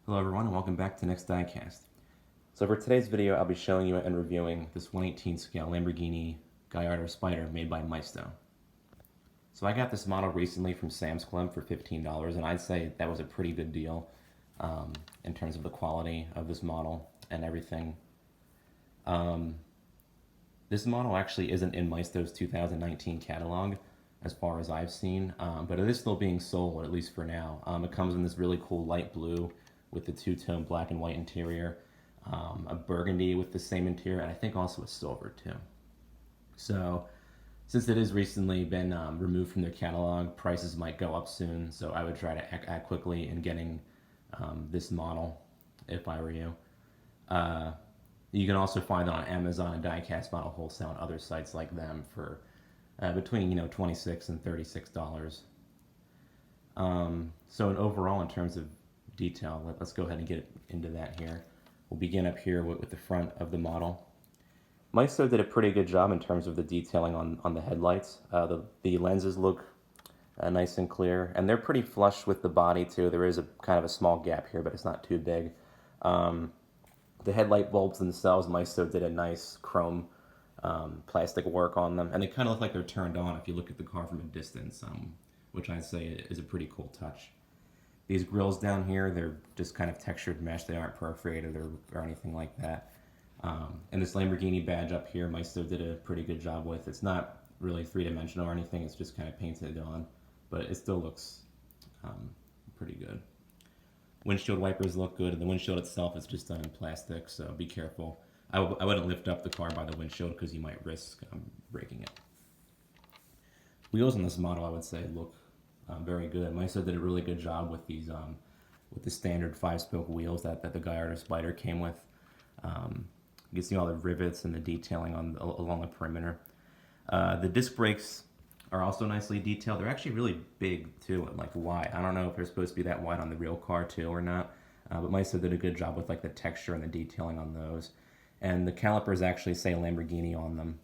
Hello everyone and welcome back to Next Diecast. So for today's video I'll be showing you and reviewing this 1/18 scale Lamborghini Gallardo Spyder made by Maisto. So I got this model recently from Sam's Club for $15 and I'd say that was a pretty good deal in terms of the quality of this model and everything. This model actually isn't in Maisto's 2019 catalog as far as I've seen, but it is still being sold, at least for now. It comes in this really cool light blue with the two-tone black and white interior, a burgundy with the same interior, and I think also a silver too. So since it has recently been removed from their catalog, prices might go up soon, so I would try to act quickly in getting this model if I were you. You can also find it on Amazon and Diecast Model Wholesale and other sites like them for between $26 and $36. So overall, in terms of detail, let's go ahead and get into that here. We'll begin up here with the front of the model. Maisto did a pretty good job in terms of the detailing on the headlights. The lenses look nice and clear, and they're pretty flush with the body too. There is a kind of a small gap here, but it's not too big. The headlight bulbs themselves, Maisto did a nice chrome plastic work on them, and they kind of look like they're turned on if you look at the car from a distance, which I'd say is a pretty cool touch. These grills down here, they're just kind of textured mesh. They aren't perforated or anything like that. And this Lamborghini badge up here, Maisto did a pretty good job with. It's not really three-dimensional or anything. It's just kind of painted on, but it still looks pretty good. Windshield wipers look good, and the windshield itself is just done in plastic, so be careful. I wouldn't lift up the car by the windshield because you might risk breaking it. Wheels on this model, I would say, look very good. Maisto did a really good job with these, with the standard 5-spoke wheels that the Gallardo Spyder came with. You can see all the rivets and the detailing along the perimeter. The disc brakes are also nicely detailed. They're actually really big too, and like wide. I don't know if they're supposed to be that wide on the real car too or not, but Maisto did a good job with like the texture and the detailing on those. And the calipers actually say Lamborghini on them.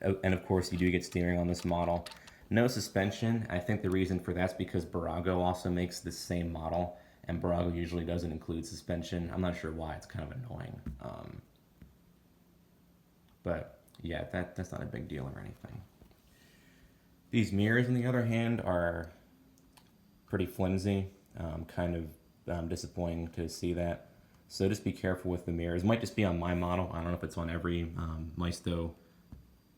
And of course, you do get steering on this model. No suspension. I think the reason for that's because Barago also makes the same model, and Barago usually doesn't include suspension. I'm not sure why. It's kind of annoying. But yeah, that's not a big deal or anything. These mirrors, on the other hand, are pretty flimsy. Kind of disappointing to see that. So just be careful with the mirrors. It might just be on my model. I don't know if it's on every Maisto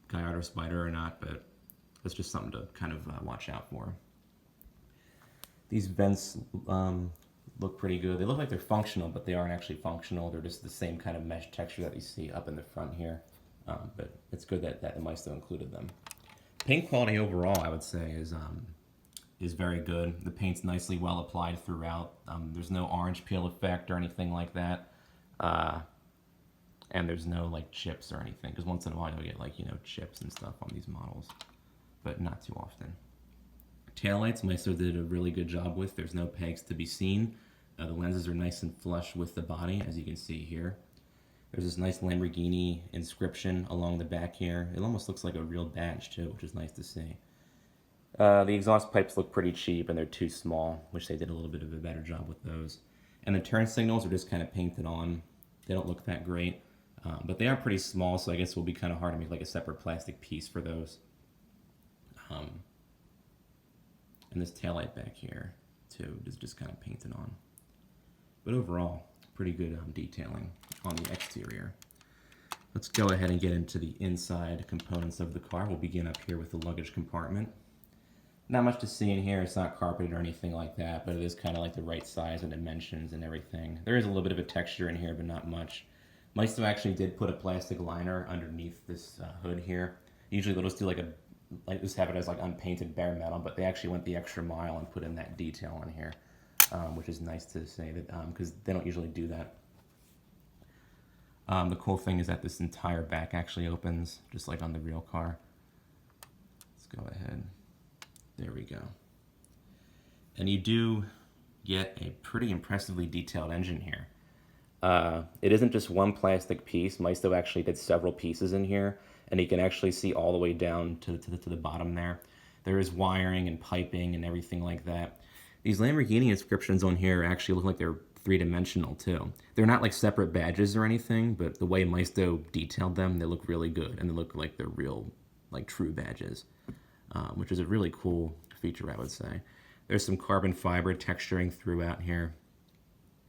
Gallardo Spyder or not, but it's just something to kind of watch out for. These vents look pretty good. They look like they're functional, but they aren't actually functional. They're just the same kind of mesh texture that you see up in the front here. But it's good that the Maisto included them. Paint quality overall, I would say, is very good. The paint's nicely well applied throughout. There's no orange peel effect or anything like that. And there's no like chips or anything, because once in a while you'll get like, chips and stuff on these models, but not too often. Taillights, Maisto did a really good job with. There's no pegs to be seen. The lenses are nice and flush with the body, as you can see here. There's this nice Lamborghini inscription along the back here. It almost looks like a real badge too, which is nice to see. The exhaust pipes look pretty cheap and they're too small, which they did a little bit of a better job with those. And the turn signals are just kind of painted on. They don't look that great. But they are pretty small, so I guess it will be kind of hard to make like a separate plastic piece for those. And this taillight back here, too, is just kind of painted on. But overall, pretty good detailing on the exterior. Let's go ahead and get into the inside components of the car. We'll begin up here with the luggage compartment. Not much to see in here. It's not carpeted or anything like that, but it is kind of like the right size and dimensions and everything. There is a little bit of a texture in here, but not much. Maisto actually did put a plastic liner underneath this hood here. Usually they'll just do just have it as like unpainted bare metal, but they actually went the extra mile and put in that detail on here, which is nice to say that because they don't usually do that. The cool thing is that this entire back actually opens, just like on the real car. Let's go ahead. There we go. And you do get a pretty impressively detailed engine here. It isn't just one plastic piece. Maisto actually did several pieces in here, and you can actually see all the way down to the bottom there. There is wiring and piping and everything like that. These Lamborghini inscriptions on here actually look like they're three-dimensional too. They're not like separate badges or anything, but the way Maisto detailed them, they look really good, and they look like they're real, like true badges, which is a really cool feature, I would say. There's some carbon fiber texturing throughout here.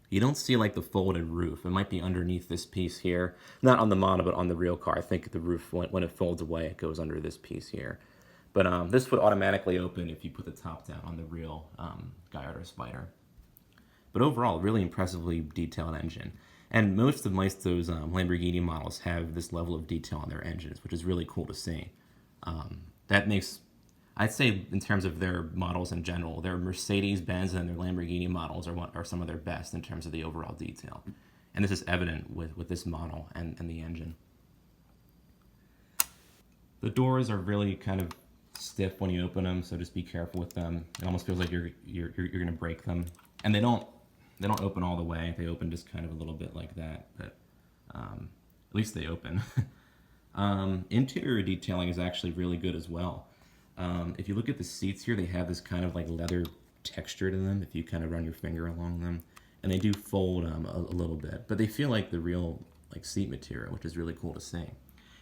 You don't see like the folded roof. It might be underneath this piece here. Not on the model, but on the real car. I think the roof, when it folds away, it goes under this piece here. But this would automatically open if you put the top down on the real Gallardo Spyder. But overall, really impressively detailed engine. And most of Maisto's Lamborghini models have this level of detail on their engines, which is really cool to see. That makes, I'd say in terms of their models in general, their Mercedes-Benz and their Lamborghini models are some of their best in terms of the overall detail. And this is evident with this model and the engine. The doors are really kind of stiff when you open them, so just be careful with them. It almost feels like you're gonna break them. And they don't open all the way. They open just kind of a little bit like that, but at least they open. Interior detailing is actually really good as well. If you look at the seats here, they have this kind of like leather texture to them if you kind of run your finger along them. And they do fold a little bit, but they feel like the real like seat material, which is really cool to see.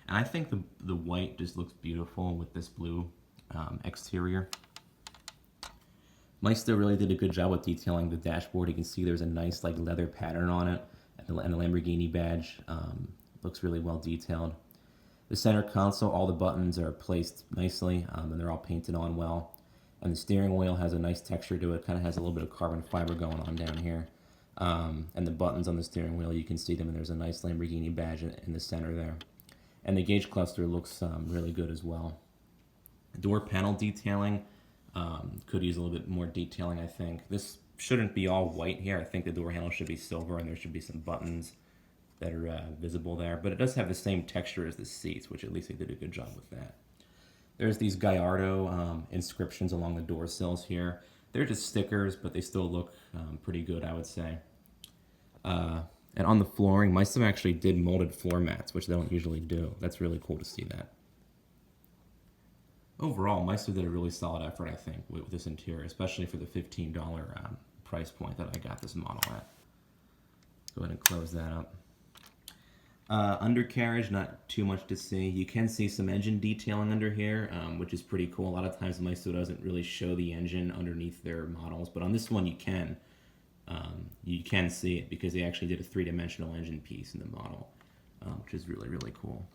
And I think the white just looks beautiful with this blue exterior. Maisto really did a good job with detailing the dashboard. You can see there's a nice like leather pattern on it, and the Lamborghini badge looks really well detailed. The center console, all the buttons are placed nicely, and they're all painted on well. And the steering wheel has a nice texture to it. Kind of has a little bit of carbon fiber going on down here. And the buttons on the steering wheel, you can see them, and there's a nice Lamborghini badge in the center there. And the gauge cluster looks really good as well. Door panel detailing could use a little bit more detailing, I think. This shouldn't be all white here. I think the door handle should be silver, and there should be some buttons that are visible there. But it does have the same texture as the seats, which at least they did a good job with that. There's these Gallardo inscriptions along the door sills here. They're just stickers, but they still look pretty good, I would say. And on the flooring, Maisto actually did molded floor mats, which they don't usually do. That's really cool to see that. Overall, Maisto did a really solid effort, I think, with this interior, especially for the $15 price point that I got this model at. Go ahead and close that up. Undercarriage, not too much to see. You can see some engine detailing under here, which is pretty cool. A lot of times Maisto doesn't really show the engine underneath their models, but on this one you can. You can see it because they actually did a three-dimensional engine piece in the model, which is really, really cool.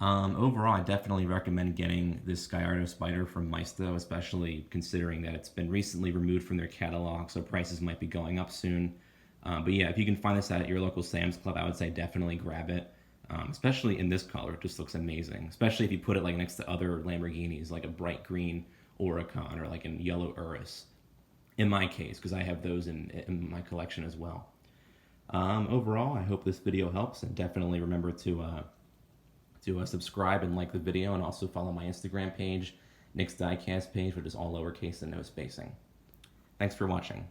Overall, I definitely recommend getting this Gallardo Spyder from Maisto, especially considering that it's been recently removed from their catalog, so prices might be going up soon. But yeah, if you can find this at your local Sam's Club, I would say definitely grab it, especially in this color. It just looks amazing, especially if you put it like next to other Lamborghinis, like a bright green Huracan or like a yellow Urus, in my case, because I have those in my collection as well. Overall, I hope this video helps, and definitely remember to subscribe and like the video, and also follow my Instagram page, Nick's Diecast page, which is all lowercase and no spacing. Thanks for watching.